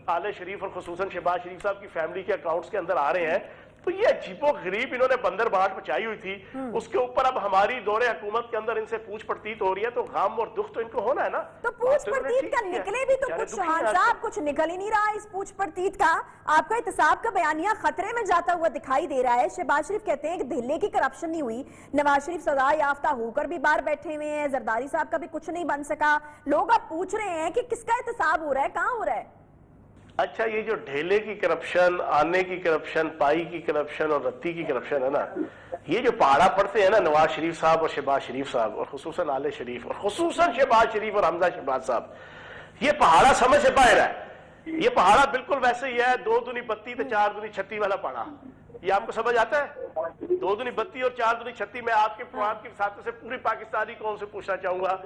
آل شریف اور خصوصاً شہباز شریف صاحب کی فیملی کے اکاؤنٹس کے اندر آ رہے ہیں. تو یہ عجیب و غریب انہوں نے بندر بانٹ مچائی ہوئی تھی, اس کے اوپر اب ہماری دور حکومت کے اندر ان سے پوچھ پڑتیت ہو رہی ہے, تو غم اور دکھ تو ان کو ہونا ہے نا. تو پوچھ پڑتیت کا نکلے بھی تو کچھ شوہان صاحب, کچھ نکل ہی نہیں رہا اس پوچھ پڑتیت کا. آپ کا احتساب کا بیانیہ خطرے میں جاتا ہوا دکھائی دے رہا ہے. شہباز شریف کہتے ہیں کہ دہلی کی کرپشن نہیں ہوئی, نواز شریف سزا یافتہ ہو کر بھی باہر بیٹھے ہوئے ہیں, زرداری صاحب کا بھی کچھ نہیں بن سکا. لوگ اب پوچھ رہے ہیں کہ کس کا احتساب ہو رہا ہے, کہاں ہو رہا ہے؟ اچھا, یہ جو ڈھیلے کی کرپشن, آنے کی کرپشن, پائی کی کرپشن اور رتی کی کرپشن ہے نا, یہ جو پہاڑا پڑتے ہیں نا نواز شریف صاحب اور شہباز شریف صاحب اور خصوصاً آل شریف اور خصوصاً شہباز شریف اور حمزہ شہباز صاحب, یہ پہاڑا سمجھ سے باہر ہے. یہ پہاڑا بالکل ویسے ہی ہے 2 دونی 32 تو 4 دونی 36 والا پہاڑا. یہ آپ کو سمجھ آتا ہے؟ 2 دونی 32 اور 4 دونی 36. میں آپ کے پروگرام کے ساتھ سے پوری پاکستانی قوم سے پوچھنا چاہوں گا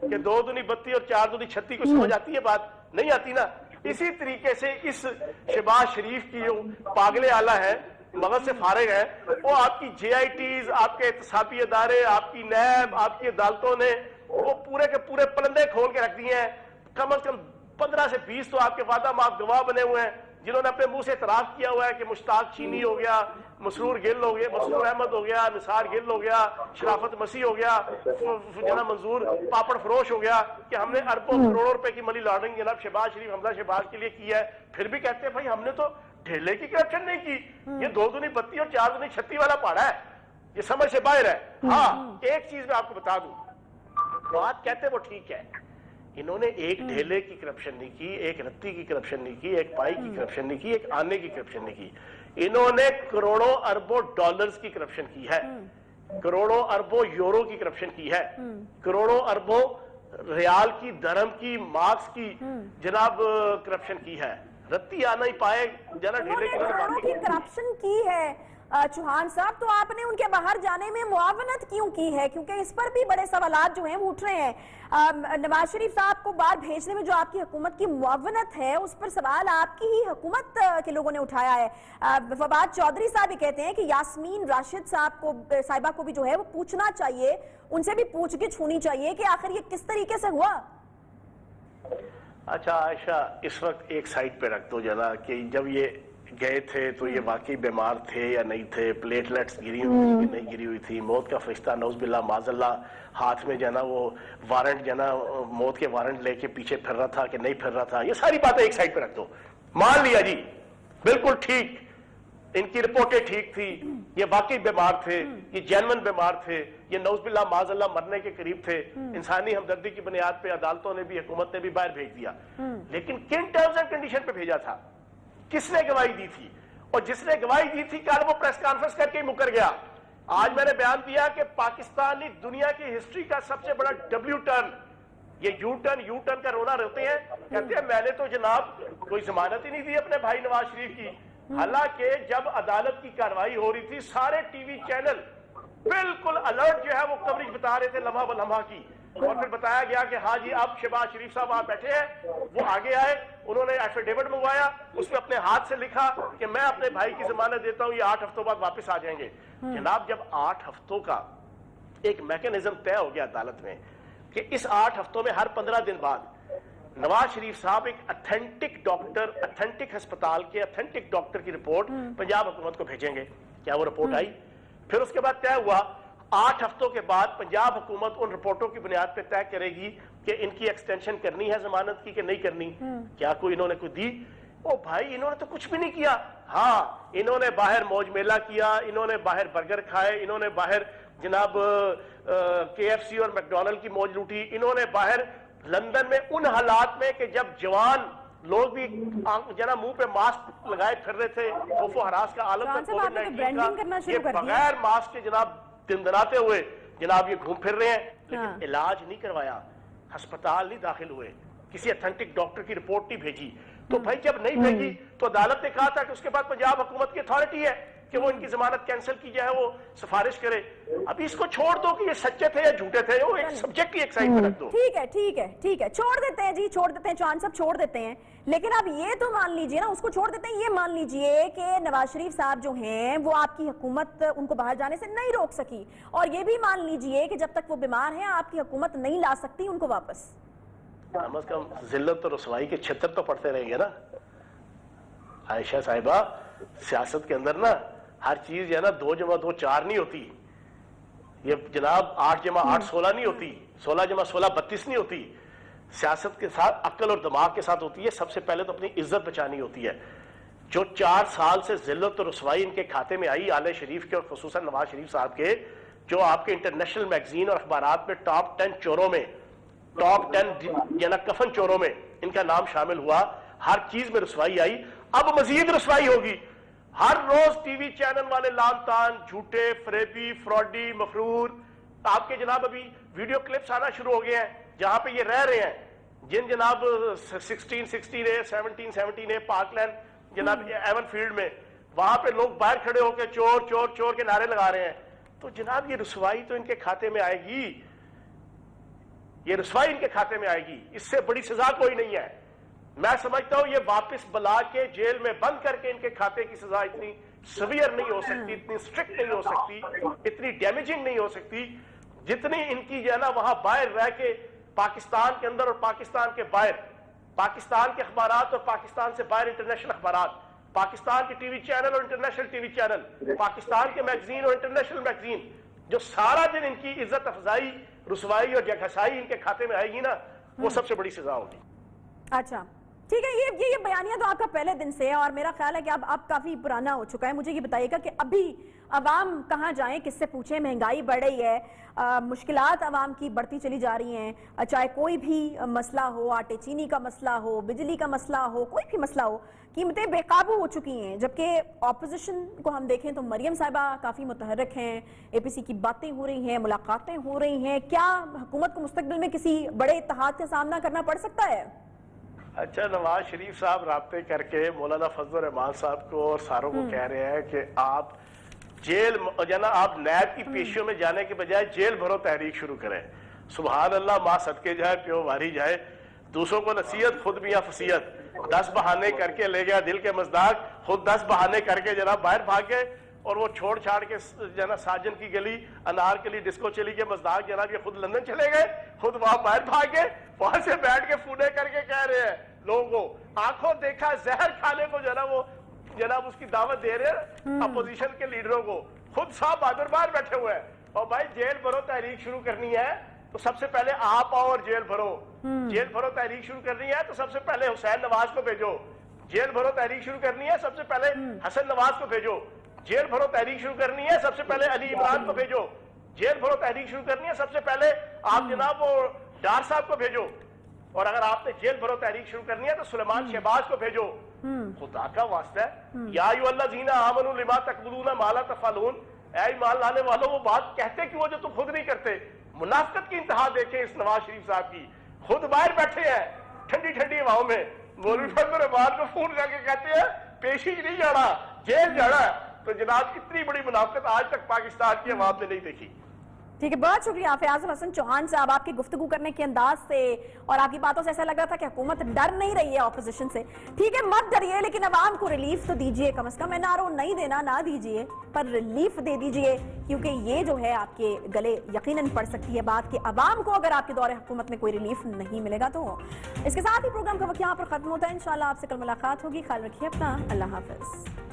کہ 2 دونی 32 اور 4 دونی 36 کو سمجھ آتی ہے بات؟ نہیں آتی نا. اسی طریقے سے اس شہباز شریف کی جو پاگلے آلہ ہے, مغز سے فارغ ہے, وہ آپ کی جے آئی ٹیز, آپ کے احتسابی ادارے, آپ کی نیب, آپ کی عدالتوں نے وہ پورے کے پورے پلندے کھول کے رکھ دیے ہیں. کم از کم 15 سے 20 تو آپ کے وعدہ معاف گواہ بنے ہوئے ہیں, جنہوں نے اپنے منہ سے اعتراف کیا ہوا ہے کہ مشتاق چینی ہو گیا, مسرور گل ہو گیا, مسرور احمد ہو گیا, نثار گل ہو گیا, شرافت مسیح ہو گیا, جناب منظور پاپڑ فروش ہو گیا, کہ ہم نے اربوں کروڑوں روپے کی منی لانڈرنگ جناب شہباز شریف, حمزہ شہباز کے لیے کی ہے. پھر بھی کہتے ہیں بھائی ہم نے تو ڈھیلے کی کرپشن نہیں کی. یہ 2 دونی 32 اور 4 دونی 36 والا پہاڑا ہے, یہ سمجھ سے باہر ہے. ہاں, ایک چیز میں آپ کو بتا دوں, بات کہتے وہ ٹھیک ہے, انہوں نے ایک ڈھیلے کی کرپشن نہیں کی, ایک رتی کی کرپشن نہیں کی, ایک پائی کی کرپشن نہیں کی, ایک آنے کی کرپشن نہیں کی. انہوں نے کروڑوں اربوں ڈالرز کی کرپشن کی ہے, کروڑوں اربوں یورو کی کرپشن کی ہے, کروڑوں اربوں ریال کی, درہم کی, مارکس کی جناب کرپشن کی ہے. रत्ती आ नहीं पाए जना ढीले उन्होंने करोड़ों की करप्शन की है चौहान साहब, तो आपने उनके बाहर जाने में मुआवनत क्यों की है? क्योंकि इस पर भी बड़े सवालात जो हैं वो उठ रहे हैं। नवाज शरीफ साहब को बाहर भेजने में जो आपकी हुकूमत की मुआवनत है, उस पर सवाल आपकी ही हुकूमत के लोगों ने उठाया है। फवाद चौधरी साहब भी कहते हैं कि यास्मीन राशिद साहिबा को भी जो है वो पूछना चाहिए, उनसे भी पूछगिछ होनी चाहिए कि आखिर ये किस तरीके से हुआ। अच्छा आयशा, इस वक्त एक साइड पे रख दो जना कि जब ये गए थे तो ये वाकई बीमार थे या नहीं थे, प्लेटलेट्स गिरी हुई थी कि नहीं गिरी हुई थी, मौत का फरिश्ता नौज़बिल्लाह माज़ल्ला हाथ में जना वो वारंट जना मौत के वारंट लेके पीछे फिर रहा था कि नहीं फिर रहा था, ये सारी बातें एक साइड पे रख दो। मान लिया जी बिल्कुल ठीक, इनकी रिपोर्टें ठीक थी, ये वाकई बीमार थे, ये जेन्युइन बीमार थे, ये नौज़बिल्लाह माज़ल्ला मरने के करीब थे, इंसानी हमदर्दी की बुनियाद पे अदालतों ने भी हुकूमत ने भी बाहर भेज दिया। लेकिन किन टर्म्स एंड कंडीशन पे भेजा था, किसने गवाही दी थी? और जिसने गवाही दी थी कल वो प्रेस कॉन्फ्रेंस करके ही मुकर गया। आज मैंने बयान दिया कि पाकिस्तानी दुनिया की हिस्ट्री का सबसे बड़ा डब्ल्यू टर्न, ये यू टर्न का रोना रोते हैं, कहते हैं मैंने तो जनाब कोई जमानत ही नहीं दी अपने भाई नवाज शरीफ की। हालांकि जब अदालत की कार्रवाई हो रही थी सारे टीवी चैनल बिल्कुल अलर्ट जो है वो कवरेज बता रहे थे लम्हा ब लम्हा की, और फिर बताया गया कि हाँ जी अब शहबाज शरीफ साहब वहां बैठे हैं, वो आगे आए, उन्होंने एफिडेविट मंगवाया, उसमें अपने हाथ से लिखा कि मैं अपने भाई की जमानत देता हूं, ये 8 हफ्तों बाद वापस आ जाएंगे। जनाब जब 8 हफ्तों का एक मैकेनिज्म तय हो गया अदालत में कि इस 8 हफ्तों में हर 15 दिन बाद नवाज शरीफ साहब एक ऑथेंटिक डॉक्टर, ऑथेंटिक अस्पताल के ऑथेंटिक डॉक्टर की रिपोर्ट पंजाब हुकूमत को भेजेंगे, क्या वो रिपोर्ट आई? फिर उसके बाद तय हुआ 8 हफ्तों के बाद पंजाब हुकूमत उन रिपोर्टों की बुनियाद पे तय करेगी कि इनकी एक्सटेंशन करनी है जमानत की कि नहीं करनी। क्या कोई इन्होंने कोई दी? ओ भाई इन्होंने तो कुछ भी नहीं किया। हाँ, इन्होंने बाहर मौज मेला किया, इन्होंने बाहर बर्गर खाए, इन्होंने बाहर जनाब KFC और मैकडोनल्ड की मौज लूटी, इन्होंने बाहर लंदन में उन हालात में कि जब जवान लोग भी जना मुंह पे मास्क लगाए फिर रहे थे, खौफो हरास का आलम था कोविड-19 का, ये बगैर मास्क के जनाब दिनदनाते हुए जनाब ये घूम फिर रहे हैं, लेकिन इलाज नहीं करवाया, अस्पताल नहीं दाखिल हुए, किसी ऑथेंटिक डॉक्टर की रिपोर्ट नहीं भेजी। तो भाई जब नहीं भेजी तो अदालत ने कहा था कि उसके बाद पंजाब हुकूमत की अथॉरिटी है कि वो इनकी जमानत कैंसिल की जाए, वो सिफारिश करे। अभी इसको छोड़ दो कि ये सच्चे थे या झूठे थे, वो एक सब्जेक्ट ही एक साइड पे रख दो। ठीक है, छोड़ देते हैं जी, छोड़ देते हैं, चौहान साहब छोड़ देते हैं। लेकिन अब ये तो मान लीजिए ना, उसको छोड़ देते हैं, ये मान लीजिए कि नवाज शरीफ साहब जो हैं वो आपकी हुकूमत उनको बाहर जाने से नहीं रोक सकी, और ये भी मान लीजिए कि जब तक वो बीमार हैं आपकी हुकूमत नहीं ला सकती उनको वापस। कम से कम जिल्लत और रसवाई के छितर तो पड़ते रहेंगे ना आयशा साहिबा। सियासत के अंदर ना हर चीज है ना 2 × 2 4 नहीं होती, ये जनाब 8 × 8 16 नहीं होती, 16 × 16 32 नहीं होती। सियासत के साथ अक्ल और दिमाग के साथ होती है। सबसे पहले तो अपनी इज्जत बचानी होती है। जो 4 साल से जिल्लत और रसवाई इनके खाते में आई आले शरीफ के और खुसूसन नवाज शरीफ साहब के, जो आपके इंटरनेशनल मैगजीन और अखबारात में टॉप 10 चोरों में, टॉप 10 जना कफन चोरों में इनका नाम शामिल हुआ, हर चीज में रसवाई आई, अब मजीद रसवाई होगी। हर रोज टीवी चैनल वाले लान तान झूठे फरेबी फ्रॉडी मफरूर आपके जनाब अभी वीडियो क्लिप्स आना शुरू हो गए हैं जहां पे ये रह रहे हैं, जिन जनाब 16A 17A पार्कलैंड जनाब एवन फील्ड में, वहां पे लोग बाहर खड़े होकर चोर चोर चोर के नारे लगा रहे हैं। तो जनाब ये रसवाई तो इनके खाते में आएगी, ये रसवाई इनके खाते में आएगी, इससे बड़ी सजा कोई नहीं है। मैं समझता हूं ये वापस बुला के जेल में बंद करके इनके खाते की सजा इतनी सवियर नहीं हो सकती, इतनी स्ट्रिक्ट नहीं हो सकती, इतनी डैमेजिंग नहीं हो सकती, जितनी इनकी जो है ना वहां बाहर रह के पाकिस्तान के अंदर और पाकिस्तान के बाहर, पाकिस्तान के अखबारात और पाकिस्तान से बाहर इंटरनेशनल अखबारात, पाकिस्तान के टीवी चैनल और इंटरनेशनल टीवी चैनल, पाकिस्तान के मैगजीन और इंटरनेशनल मैगजीन, जो सारा दिन इनकी इज्जत अफजाई रुसवाई और जगहसाई इनके खाते में आएगी ना, वो सबसे बड़ी सजा होगी। अच्छा ठीक है, ये बयानिया तो आपका पहले दिन से है और मेरा ख्याल है कि अब काफी पुराना हो चुका है। मुझे ये बताइएगा कि अभी अवाम कहाँ जाएं, किससे पूछें? महंगाई बढ़ रही है, मुश्किलात अवाम की बढ़ती चली जा रही हैं, चाहे कोई भी मसला हो, आटे चीनी का मसला हो, बिजली का मसला हो, कोई भी मसला हो, कीमतें बेकाबू हो चुकी हैं। जबकि ऑपोजिशन को हम देखें तो मरियम साहिबा काफी मुतहर्रिक हैं, APC की बातें हो रही हैं, मुलाकातें हो रही हैं। क्या हुकूमत को मुस्तकबिल में किसी बड़े इत्तेहाद का सामना करना पड़ सकता है? اچھا، نواز شریف صاحب رابطے کر کے مولانا فضل الرحمان صاحب کو اور ساروں کو کہہ رہے ہیں کہ آپ جیل آپ نیب کی پیشیوں میں جانے کے بجائے جیل بھرو تحریک شروع کریں. سبحان اللہ، ماں صدقے جائے پیو واری جائے، دوسروں کو نصیحت خود میاں فصیحت. 10 بہانے کر کے لے گیا دل کے مزداق، خود 10 بہانے کر کے جناب باہر بھاگ گئے، اور وہ چھوڑ چھاڑ کے جناب ساجن کی گلی، انار کے لیے ڈسکو چلی کے مزداق جناب یہ خود لندن چلے گئے، خود وہاں باہر بھاگ گئے، وہاں سے بیٹھ کے فونے کر کے کہہ رہے ہیں لوگوں کو آنکھوں دیکھا زہر کھانے کو وہ جناب اس کی دعوت دے رہے ہیں اپوزیشن کے لیڈروں کو. خود صاحب بہادر باہر بیٹھے ہوئے ہیں. اور بھائی جیل بھرو تحریک شروع کرنی ہے تو سب سے پہلے آپ آؤ اور جیل بھرو. جیل بھرو تحریک شروع کرنی ہے تو سب سے پہلے حسین نواز کو بھیجو. جیل بھرو تحریک شروع کرنی ہے سب سے پہلے حسن نواز کو بھیجو. جیل بھرو تحریک شروع کرنی ہے سب سے پہلے علی عمران کو بھیجو. جیل بھرو تحریک شروع کرنی ہے سب سے پہلے آپ جناب وہ ڈار صاحب کو بھیجو. اور اگر آپ نے جیل بھرو تحریک شروع کرنی ہے تو سلیمان شہباز کو بھیجو. خدا کا واسطہ ہے، یا ایھا الذین آمنوا لما تقولون ما لا تفعلون، اے ایمان لانے والوں وہ بات کہتے کیوں جو تم خود نہیں کرتے. منافقت کی انتہا دیکھیں اس نواز شریف صاحب کی. خود باہر بیٹھے ہیں ٹھنڈی ٹھنڈی ہواؤں میں، مولوی فضل الرحمان کو فون کر کے کہتے ہیں پیشی نہیں جانا، جیل جانا. تو جناب اتنی بڑی منافقت آج تک پاکستان کی عوام نے نہیں دیکھی. ٹھیک ہے، بہت شکریہ فیاض الحسن چوہان صاحب، آپ کی گفتگو کرنے کے انداز سے اور آپ کی باتوں سے ایسا لگ رہا تھا کہ حکومت ڈر نہیں رہی ہے اپوزیشن سے. ٹھیک ہے، مت ڈریے لیکن عوام کو ریلیف تو دیجئے، کم از کم این آر او نہیں دینا نہ دیجئے پر ریلیف دے دیجئے، کیونکہ یہ جو ہے آپ کے گلے یقیناً پڑ سکتی ہے بات کہ عوام کو اگر آپ کے دور حکومت میں کوئی ریلیف نہیں ملے گا. تو اس کے ساتھ ہی پروگرام کا وقت یہاں پر ختم ہوتا ہے. انشاءاللہ آپ سے کل ملاقات ہوگی. خیال رکھیے اپنا. اللہ حافظ.